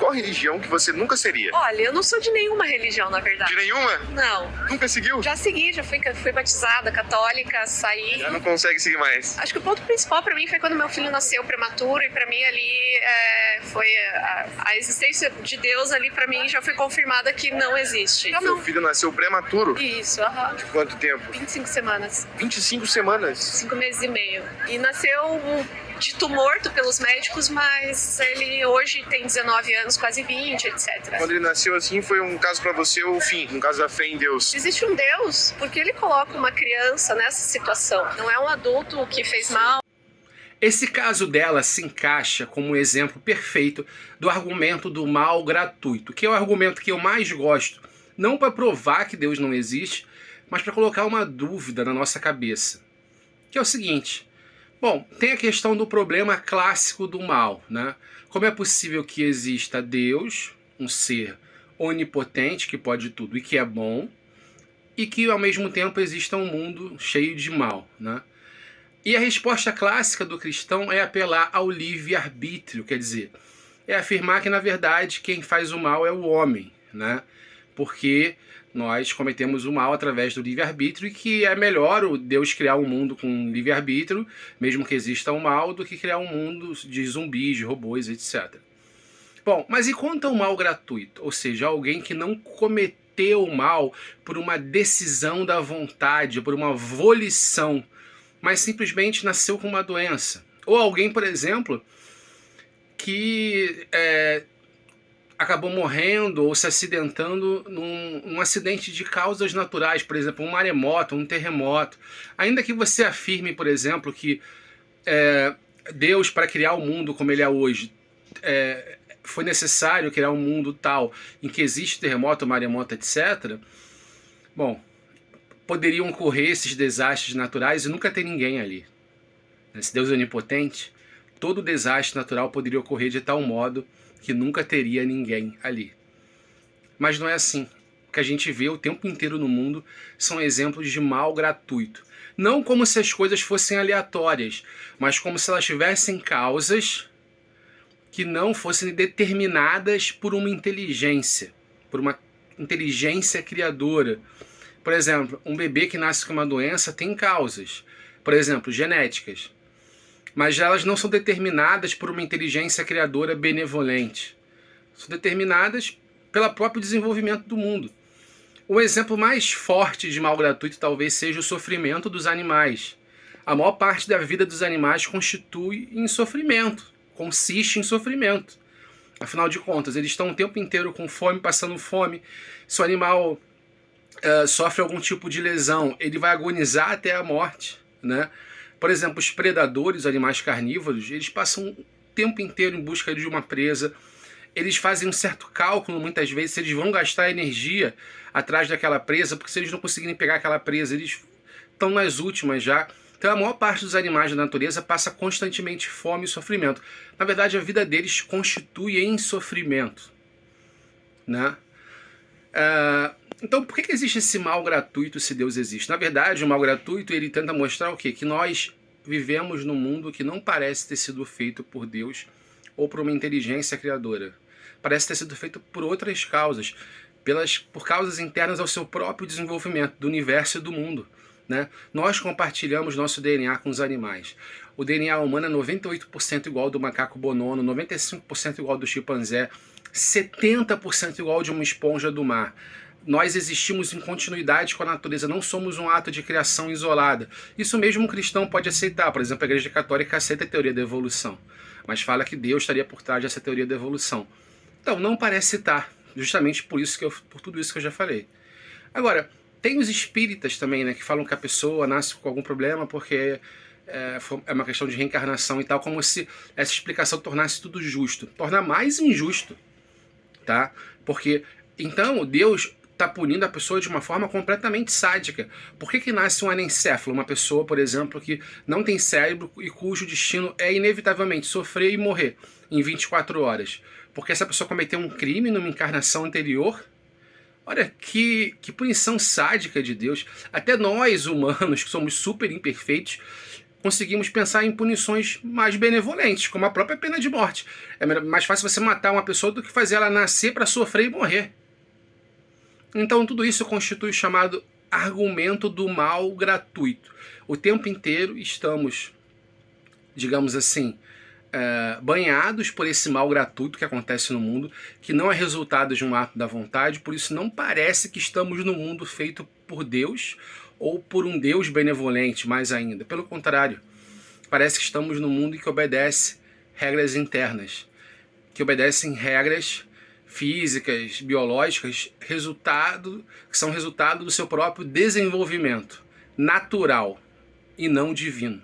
qual religião que você nunca seria? Olha, eu não sou de nenhuma religião, na verdade. De nenhuma? Não. Nunca seguiu? Já segui, fui batizada, católica, saí. Já não consegue seguir mais. Acho que o ponto principal pra mim foi quando meu filho nasceu prematuro e pra mim ali foi a existência de Deus ali pra mim já foi confirmada que não existe. Eu Seu não. filho nasceu prematuro? Isso, aham. De quanto tempo? 25 semanas, 25 semanas. 5 meses e meio. E nasceu dito morto pelos médicos, mas ele hoje tem 19 anos, quase 20, etc. Quando ele nasceu assim, foi um caso pra você o fim, um caso da fé em Deus. Existe um Deus, porque ele coloca uma criança nessa situação. Não é um adulto que fez mal. Esse caso dela se encaixa como um exemplo perfeito do argumento do mal gratuito, que é o argumento que eu mais gosto, não para provar que Deus não existe, mas para colocar uma dúvida na nossa cabeça. Que é o seguinte: bom, tem a questão do problema clássico do mal, né? Como é possível que exista Deus, um ser onipotente que pode tudo e que é bom, e que ao mesmo tempo exista um mundo cheio de mal, né? E a resposta clássica do cristão é apelar ao livre-arbítrio, quer dizer, é afirmar que na verdade quem faz o mal é o homem, né? Porque nós cometemos o mal através do livre-arbítrio e que é melhor o Deus criar um mundo com livre-arbítrio, mesmo que exista o mal, do que criar um mundo de zumbis, de robôs, etc. Bom, mas e quanto ao mal gratuito? Ou seja, alguém que não cometeu o mal por uma decisão da vontade, por uma volição, mas simplesmente nasceu com uma doença. Ou alguém, por exemplo, que acabou morrendo ou se acidentando num acidente de causas naturais, por exemplo, um maremoto, um terremoto. Ainda que você afirme, por exemplo, que Deus, para criar o mundo como ele é hoje, foi necessário criar um mundo tal em que existe terremoto, maremoto, etc. Bom, poderiam ocorrer esses desastres naturais e nunca ter ninguém ali. Se Deus é onipotente, todo desastre natural poderia ocorrer de tal modo que nunca teria ninguém ali. Mas não é assim. O que a gente vê o tempo inteiro no mundo são exemplos de mal gratuito. Não como se as coisas fossem aleatórias, mas como se elas tivessem causas que não fossem determinadas por uma inteligência criadora. Por exemplo, um bebê que nasce com uma doença tem causas, por exemplo, genéticas, mas elas não são determinadas por uma inteligência criadora benevolente. São determinadas pelo próprio desenvolvimento do mundo. O exemplo mais forte de mal gratuito talvez seja o sofrimento dos animais. A maior parte da vida dos animais consiste em sofrimento. Afinal de contas, eles estão o tempo inteiro com fome, passando fome. Se o animal sofre algum tipo de lesão, ele vai agonizar até a morte, né? Por exemplo, os predadores, os animais carnívoros, eles passam o tempo inteiro em busca de uma presa. Eles fazem um certo cálculo, muitas vezes, se eles vão gastar energia atrás daquela presa, porque se eles não conseguirem pegar aquela presa, eles estão nas últimas já. Então a maior parte dos animais da natureza passa constantemente fome e sofrimento. Na verdade, a vida deles constitui em sofrimento, né? Então por que existe esse mal gratuito se Deus existe? Na verdade, o mal gratuito ele tenta mostrar o quê? Que nós vivemos num mundo que não parece ter sido feito por Deus ou por uma inteligência criadora. Parece ter sido feito por outras causas, por causas internas ao seu próprio desenvolvimento do universo e do mundo, né? Nós compartilhamos nosso DNA com os animais. O DNA humano é 98% igual ao do macaco bonono, 95% igual ao do chimpanzé, 70% igual ao de uma esponja do mar. Nós existimos em continuidade com a natureza, não somos um ato de criação isolada. Isso mesmo um cristão pode aceitar. Por exemplo, a Igreja Católica aceita a teoria da evolução, mas fala que Deus estaria por trás dessa teoria da evolução. Então, não parece estar, justamente por tudo isso que eu já falei. Agora, tem os espíritas também, né, que falam que a pessoa nasce com algum problema porque é uma questão de reencarnação e tal, como se essa explicação tornasse tudo justo. Torna mais injusto, tá? Porque, então, Deus está punindo a pessoa de uma forma completamente sádica. Por que nasce um anencéfalo? Uma pessoa, por exemplo, que não tem cérebro e cujo destino é inevitavelmente sofrer e morrer em 24 horas. Porque essa pessoa cometeu um crime numa encarnação anterior? Olha, que punição sádica de Deus. Até nós, humanos, que somos super imperfeitos, conseguimos pensar em punições mais benevolentes, como a própria pena de morte. É mais fácil você matar uma pessoa do que fazer ela nascer para sofrer e morrer. Então tudo isso constitui o chamado argumento do mal gratuito. O tempo inteiro estamos, digamos assim, banhados por esse mal gratuito que acontece no mundo, que não é resultado de um ato da vontade, por isso não parece que estamos no mundo feito por Deus ou por um Deus benevolente, mais ainda. Pelo contrário, parece que estamos no mundo que obedece regras internas, que obedecem regras físicas, biológicas, que são resultado do seu próprio desenvolvimento natural e não divino.